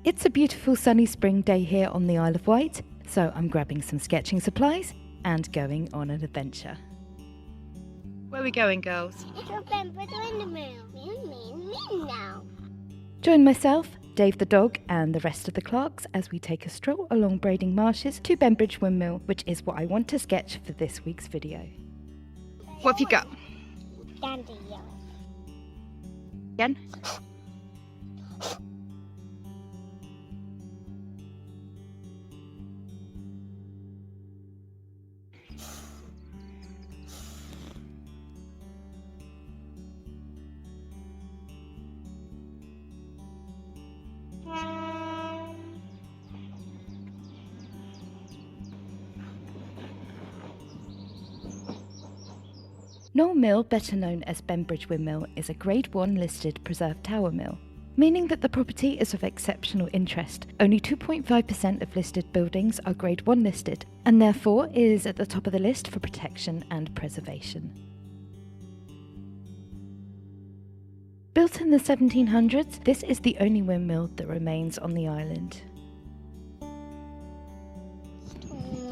It's a beautiful sunny spring day here on the Isle of Wight, so I'm grabbing some sketching supplies and going on an adventure. Where are we going, girls? To Bembridge Windmill. Now. Join myself, Dave the dog and the rest of the Clarks as we take a stroll along Brading Marshes to Bembridge Windmill, which is what I want to sketch for this week's video. What have you got? Dandelion. Again? Knoll Mill, better known as Bembridge Windmill, is a Grade 1 listed preserved tower mill, meaning that the property is of exceptional interest. Only 2.5% of listed buildings are Grade 1 listed, and therefore is at the top of the list for protection and preservation. Built in the 1700s, this is the only windmill that remains on the island.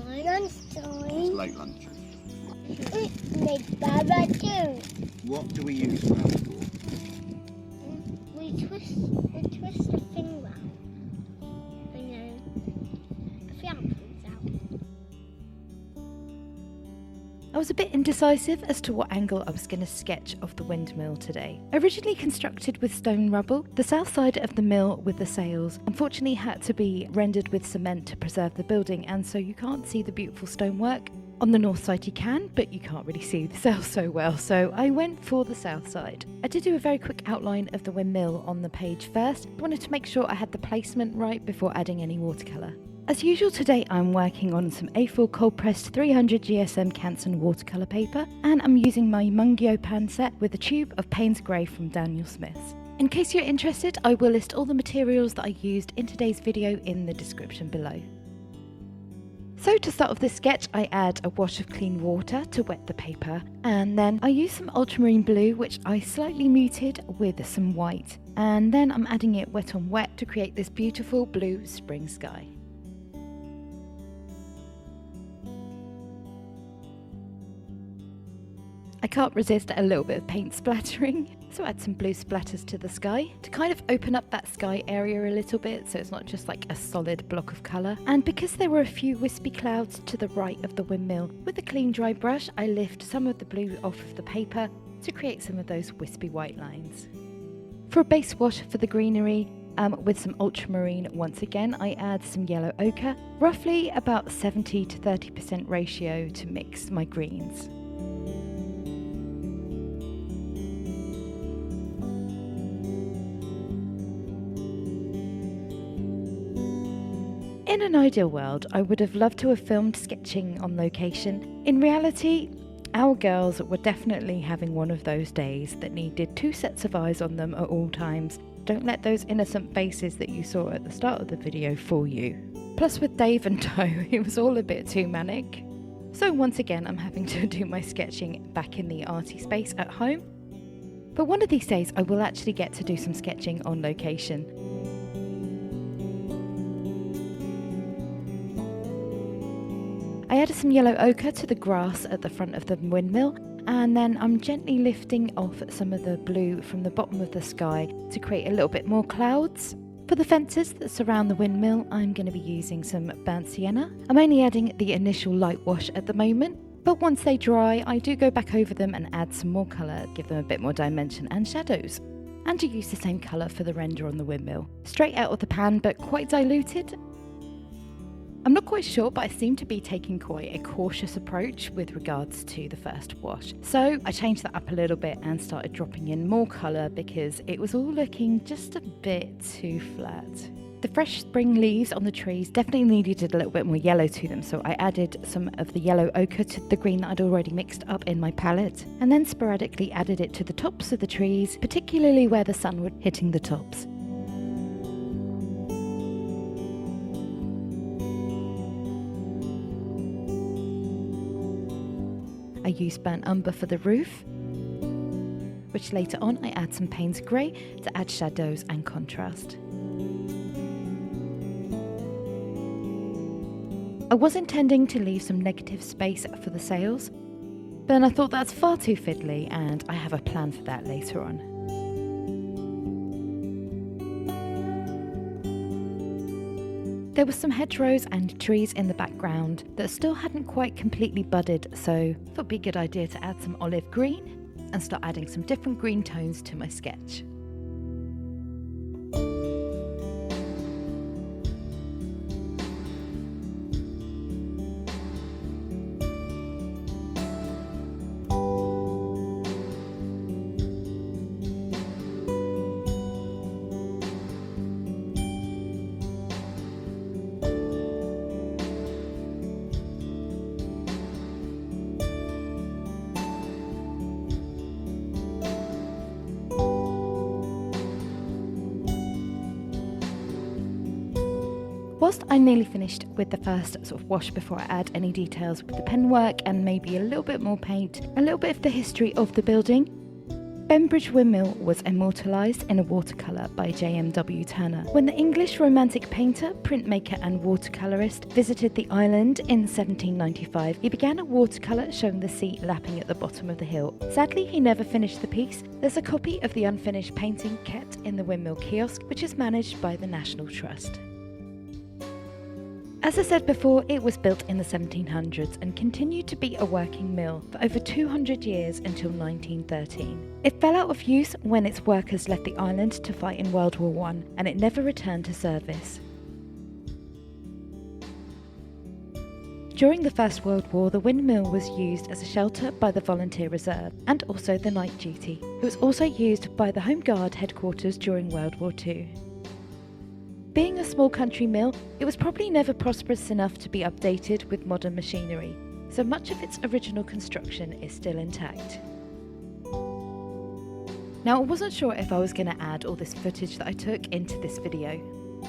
It's late lunch. Make Baba too. What do we use for that for? We twist the thing round. And then a flower comes out. I was a bit indecisive as to what angle I was going to sketch of the windmill today. Originally constructed with stone rubble, the south side of the mill with the sails unfortunately had to be rendered with cement to preserve the building, and so you can't see the beautiful stonework. On the north side you can, but you can't really see the sails so well, so I went for the south side. I did do a very quick outline of the windmill on the page first. I wanted to make sure I had the placement right before adding any watercolour. As usual today I'm working on some A4 cold pressed 300 GSM Canson watercolour paper, and I'm using my Mungyo pan set with a tube of Payne's Grey from Daniel Smith's. In case you're interested, I will list all the materials that I used in today's video in the description below. So to start off this sketch, I add a wash of clean water to wet the paper, and then I use some ultramarine blue which I slightly muted with some white, and then I'm adding it wet on wet to create this beautiful blue spring sky. I can't resist a little bit of paint splattering, so add some blue splatters to the sky to kind of open up that sky area a little bit so it's not just like a solid block of colour. And because there were a few wispy clouds to the right of the windmill, with a clean dry brush I lift some of the blue off of the paper to create some of those wispy white lines. For a base wash for the greenery, with some ultramarine, once again I add some yellow ochre, roughly about 70 to 30% ratio to mix my greens. In an ideal world, I would have loved to have filmed sketching on location. In reality, our girls were definitely having one of those days that needed 2 sets of eyes on them at all times. Don't let those innocent faces that you saw at the start of the video fool you. Plus with Dave and Toe, it was all a bit too manic. So once again, I'm having to do my sketching back in the arty space at home. But one of these days, I will actually get to do some sketching on location. I added some yellow ochre to the grass at the front of the windmill, and then I'm gently lifting off some of the blue from the bottom of the sky to create a little bit more clouds. For the fences that surround the windmill, I'm going to be using some burnt sienna. I'm only adding the initial light wash at the moment, but once they dry, I do go back over them and add some more colour, give them a bit more dimension and shadows. And to use the same colour for the render on the windmill. Straight out of the pan, but quite diluted. I'm not quite sure, but I seem to be taking quite a cautious approach with regards to the first wash. So I changed that up a little bit and started dropping in more colour because it was all looking just a bit too flat. The fresh spring leaves on the trees definitely needed a little bit more yellow to them, so I added some of the yellow ochre to the green that I'd already mixed up in my palette, and then sporadically added it to the tops of the trees, particularly where the sun was hitting the tops. I used burnt umber for the roof, which later on I add some Payne's Grey to add shadows and contrast. I was intending to leave some negative space for the sails, but then I thought that's far too fiddly and I have a plan for that later on. There were some hedgerows and trees in the background that still hadn't quite completely budded, so I thought it'd be a good idea to add some olive green and start adding some different green tones to my sketch. Whilst I'm nearly finished with the first sort of wash before I add any details with the penwork and maybe a little bit more paint, a little bit of the history of the building, Bembridge Windmill was immortalised in a watercolour by J.M.W. Turner. When the English romantic painter, printmaker and watercolourist visited the island in 1795, he began a watercolour showing the sea lapping at the bottom of the hill. Sadly, he never finished the piece. There's a copy of the unfinished painting kept in the windmill kiosk, which is managed by the National Trust. As I said before, it was built in the 1700s and continued to be a working mill for over 200 years until 1913. It fell out of use when its workers left the island to fight in World War I, and it never returned to service. During the First World War, the windmill was used as a shelter by the Volunteer Reserve and also the night duty. It was also used by the Home Guard headquarters during World War II. Being a small country mill, it was probably never prosperous enough to be updated with modern machinery, so much of its original construction is still intact. Now, I wasn't sure if I was going to add all this footage that I took into this video,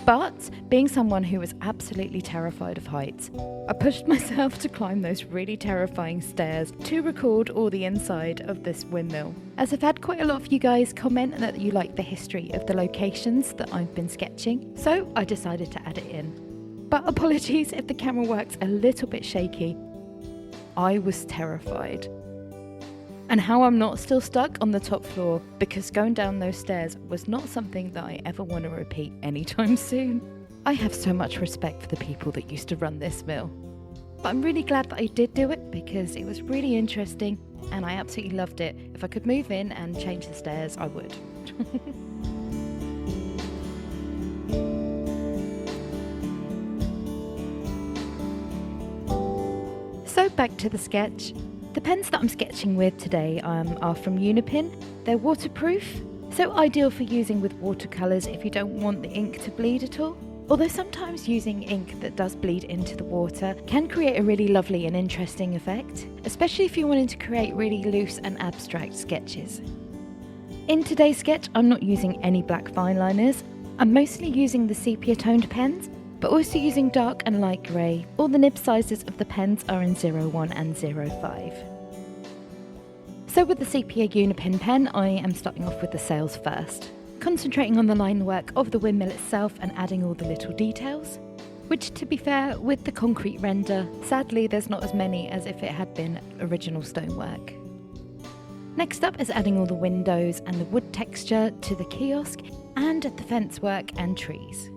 but being someone who was absolutely terrified of heights, I pushed myself to climb those really terrifying stairs to record all the inside of this windmill. As I've had quite a lot of you guys comment that you like the history of the locations that I've been sketching, so I decided to add it in. But apologies if the camera works a little bit shaky. I was terrified. And how I'm not still stuck on the top floor, because going down those stairs was not something that I ever want to repeat anytime soon. I have so much respect for the people that used to run this mill. But I'm really glad that I did do it because it was really interesting and I absolutely loved it. If I could move in and change the stairs, I would. So back to the sketch. The pens that I'm sketching with today are from Uni-pin. They're waterproof, so ideal for using with watercolours if you don't want the ink to bleed at all. Although sometimes using ink that does bleed into the water can create a really lovely and interesting effect, especially if you're wanting to create really loose and abstract sketches. In today's sketch, I'm not using any black fineliners. I'm mostly using the sepia toned pens, but also using dark and light grey. All the nib sizes of the pens are in 01 and 05. So with the sepia Uni-pin pen, I am starting off with the sails first, concentrating on the line work of the windmill itself and adding all the little details, which, to be fair, with the concrete render, sadly there's not as many as if it had been original stonework. Next up is adding all the windows and the wood texture to the kiosk and the fence work and trees.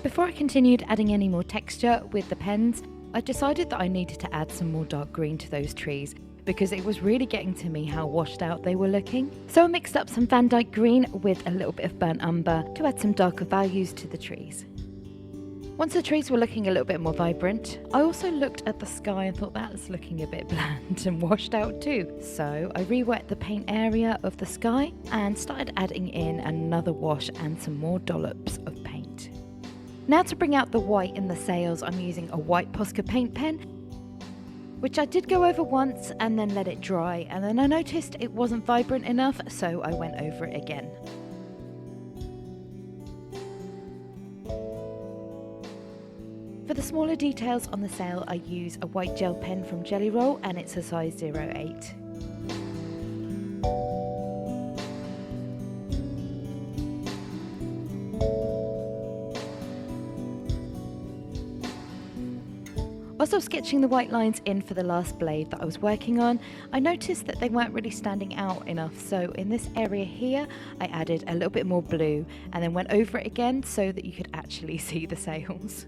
Before I continued adding any more texture with the pens, I decided that I needed to add some more dark green to those trees because it was really getting to me how washed out they were looking. So I mixed up some Van Dyke green with a little bit of burnt umber to add some darker values to the trees. Once the trees were looking a little bit more vibrant, I also looked at the sky and thought that's looking a bit bland and washed out too. So I re-wet the paint area of the sky and started adding in another wash and some more dollops of paint. Now to bring out the white in the sails, I'm using a white Posca paint pen, which I did go over once and then let it dry, and then I noticed it wasn't vibrant enough, so I went over it again. For the smaller details on the sail, I use a white gel pen from Gellyroll and it's a size 08. I was sketching the white lines in for the last blade that I was working on, I noticed that they weren't really standing out enough, so in this area here I added a little bit more blue and then went over it again so that you could actually see the sails.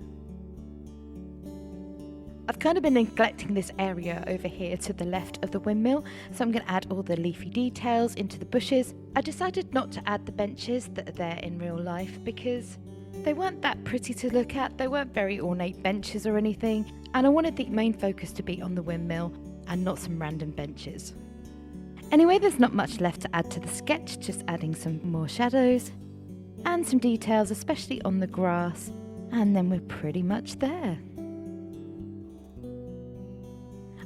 I've kind of been neglecting this area over here to the left of the windmill, so I'm going to add all the leafy details into the bushes. I decided not to add the benches that are there in real life because they weren't that pretty to look at. They weren't very ornate benches or anything, and I wanted the main focus to be on the windmill and not some random benches. Anyway, there's not much left to add to the sketch, just adding some more shadows and some details, especially on the grass, and then we're pretty much there.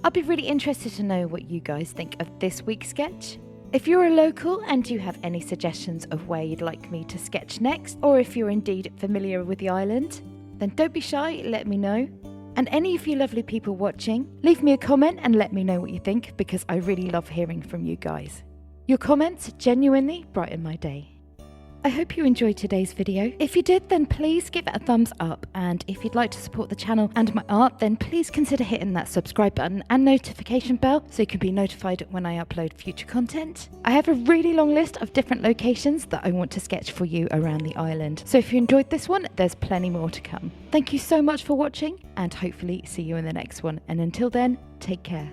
I'll be really interested to know what you guys think of this week's sketch. If you're a local and you have any suggestions of where you'd like me to sketch next, or if you're indeed familiar with the island, then don't be shy, let me know. And any of you lovely people watching, leave me a comment and let me know what you think, because I really love hearing from you guys. Your comments genuinely brighten my day. I hope you enjoyed today's video. If you did, then please give it a thumbs up, and if you'd like to support the channel and my art, then please consider hitting that subscribe button and notification bell so you can be notified when I upload future content. I have a really long list of different locations that I want to sketch for you around the island, so if you enjoyed this one, there's plenty more to come. Thank you so much for watching, and hopefully see you in the next one, and until then, take care.